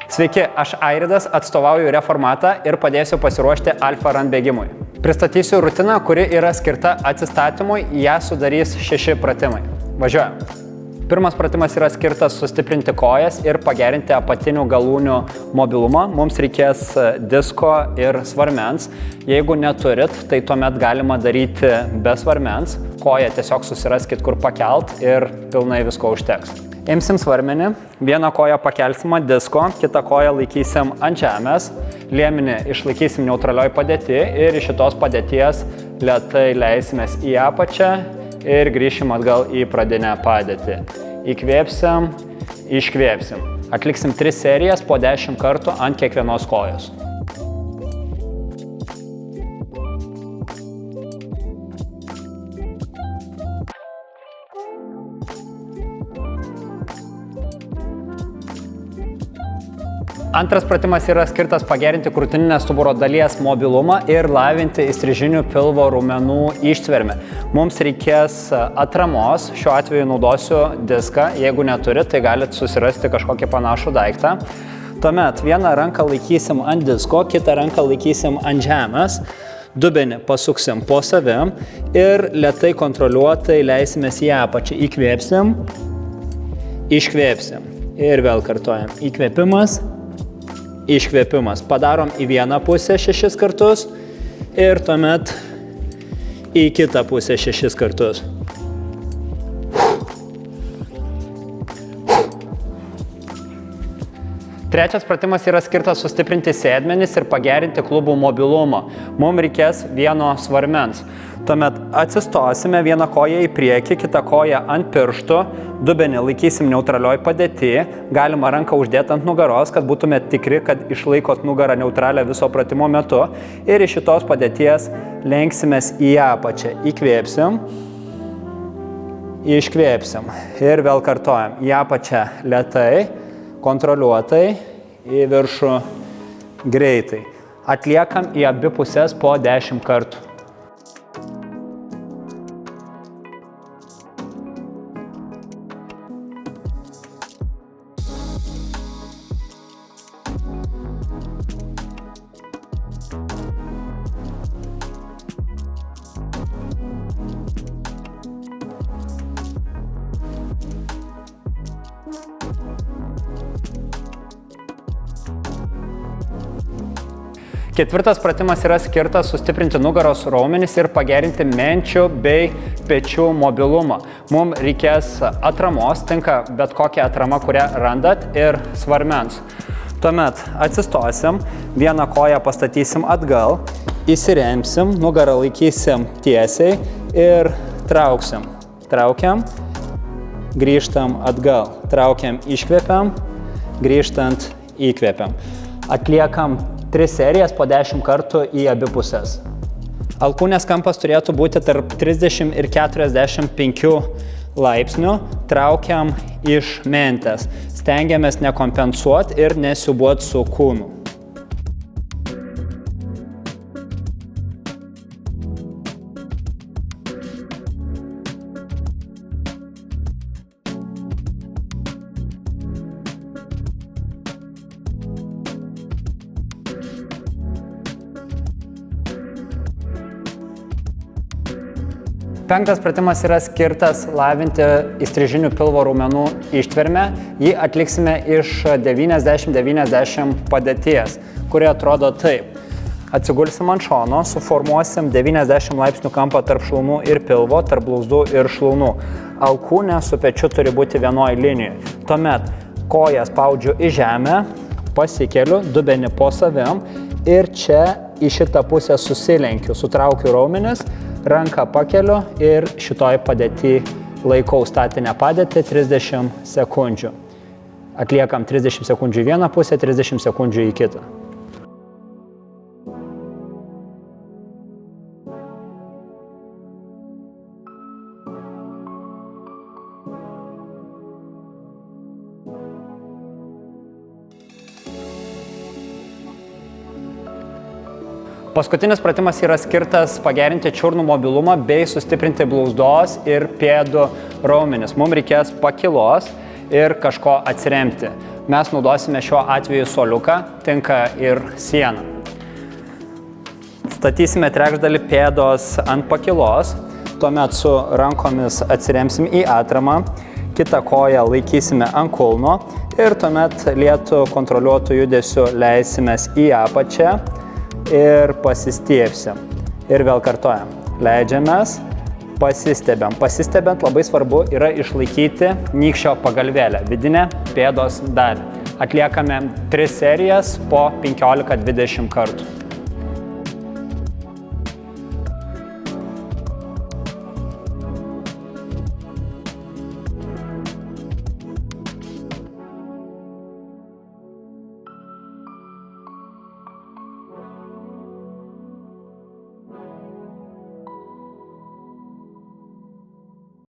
Sveiki, aš Airidas, atstovauju Reformatą ir padėsiu pasiruošti Alfa Run bėgimui. Pristatysiu rutiną, kuri yra skirta atsistatymui, ją sudarys 6 pratimai. Važiuojam. Pirmas pratimas yra skirtas sustiprinti kojas ir pagerinti apatinių galūnių mobilumą. Mums reikės disko ir svarmens. Jeigu neturit, tai tuomet galima daryti be svarmens. Koją tiesiog susiraskit, kur pakelt ir pilnai visko užteks. Imsim svarmenį, vieną koją pakelsim ant disko, kitą koją laikysim ant žemės, liemenį išlaikysim neutralioj padėti ir iš šitos padėties lėtai leisimės į apačią ir grįšim atgal į pradinę padėtį. Įkvėpsim, iškvėpsim. Atliksim 3 serijas po 10 kartų ant kiekvienos kojos. Antras pratimas yra skirtas pagerinti krūtininės stuburo dalies mobilumą ir lavinti įstrižinių pilvo raumenų ištvermę. Mums reikės atramos, šiuo atveju naudosiu diską, jeigu neturit, tai galit susirasti kažkokį panašų daiktą. Tuomet vieną ranką laikysim ant disko, kitą ranką laikysim ant žemės, dubenį pasuksim po savim ir lėtai kontroliuotai leisimės į apačią. Įkvėpsim, iškvėpsim ir vėl kartuojam. Įkvėpimas, iškvėpimas. Padarom į vieną pusę 6 kartus ir tuomet į kitą pusę 6 kartus. Trečias pratimas yra skirtas sustiprinti sėdmenis ir pagerinti klubų mobilumą. Mums reikės vieno svarmens. Tuomet atsistosime vieną koją į priekį, kitą koją ant pirštų, dubenį laikysim neutralioj padėti, galima ranką uždėti ant nugaros, kad būtume tikri, kad išlaikot nugarą neutralią viso pratimo metu ir iš šitos padėties lenksimės į apačią. Įkvėpsim, iškvėpsim ir vėl kartojam. Į apačią lėtai, kontroliuotai, į viršų greitai. Atliekam į abi pusės po 10 kartų. Ketvirtas pratimas yra skirtas sustiprinti nugaros raumenis ir pagerinti menčių bei pečių mobilumą. Mums reikės atramos, tinka bet kokia atrama, kurią randat, ir svarmens. Tuomet atsistosim, vieną koją pastatysim atgal, įsiremsim, nugarą laikysim tiesiai ir trauksim. Traukiam, grįžtam atgal. Traukiam, iškvėpiam, grįžtant įkvėpiam. Atliekam 3 serijas po 10 kartų į abi pusės. Alkūnės kampas turėtų būti tarp 30 ir 45 laipsnių. Traukiam iš mentės. Stengiamės nekompensuoti ir nesiūbuoti su kūnu. Penktas pratimas yra skirtas lavinti įstrižinių pilvo raumenų ištvermę. Jį atliksime iš 90-90 padėties, kuri atrodo taip. Atsigulsim ant šono, suformuosim 90 laipsnių kampą tarp šlaunų ir pilvo, tarp blauzdų ir šlaunų. Alkūnė su pečiu turi būti vienoj linijoj. Tuomet koją spaudžiu į žemę, pasikeliu, dubenį po savim ir čia į šitą pusę susilenkiu, sutraukiu raumenis, ranką pakeliu ir šitoj padėtį laikau statinę padėtį 30 sekundžių. Atliekam 30 sekundžių į vieną pusę, 30 sekundžių į kitą. Paskutinis pratimas yra skirtas pagerinti čiurnų mobilumą bei sustiprinti blauzdos ir pėdų raumenis. Mums reikės pakilos ir kažko atsiremti. Mes naudosime šiuo atveju suoliuką, tinka ir sieną. Statysime trečdalį pėdos ant pakilos, tuomet su rankomis atsiremsim į atramą, kitą koją laikysime ant kulno ir tuomet lėtu kontroliuotų judesiu leisimės į apačią ir pasistiepsim. Ir vėl kartojam. Leidžiamės, pasistebėm. Pasistebėnt labai svarbu yra išlaikyti nykščio pagalvėlę, vidinę pėdos dalį. Atliekame 3 serijas po 15-20 kartų.